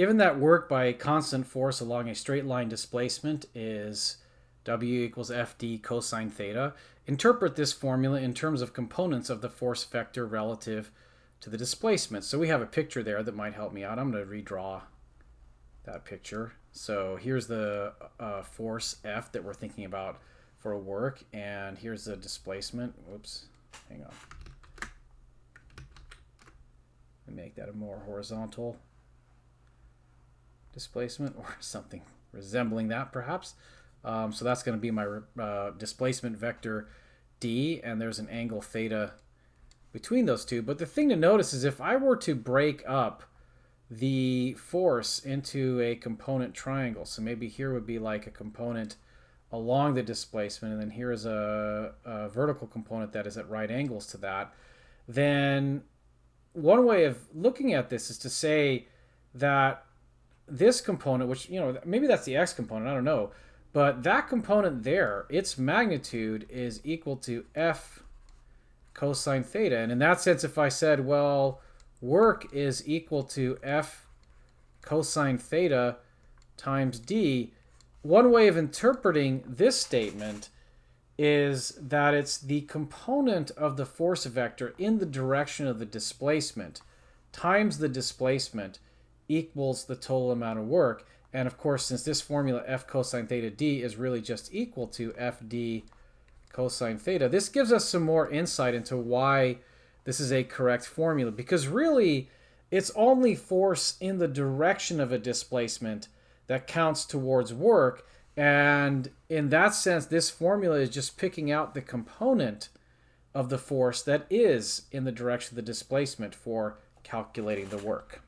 Given that work by a constant force along a straight line displacement is W equals Fd cosine theta, interpret this formula in terms of components of the force vector relative to the displacement. So we have a picture there that might help me out. I'm going to redraw that picture. So here's the force F that we're thinking about for work, and here's the displacement. Whoops, hang on. Let me make that a more horizontal displacement or something resembling that perhaps. So that's going to be my displacement vector d, and there's an angle theta between those two. But the thing to notice is if I were to break up the force into a component triangle, so maybe here would be like a component along the displacement, and then here is a vertical component that is at right angles to that, then one way of looking at this is to say that this component, which, you know, maybe that's the x component, I don't know, but that component there, its magnitude is equal to F cosine theta. And in that sense, if I said, well, work is equal to F cosine theta times d, one way of interpreting this statement is that it's the component of the force vector in the direction of the displacement times the displacement equals the total amount of work. And of course, since this formula F cosine theta d is really just equal to Fd cosine theta, this gives us some more insight into why this is a correct formula, because really it's only force in the direction of a displacement that counts towards work. And in that sense, this formula is just picking out the component of the force that is in the direction of the displacement for calculating the work.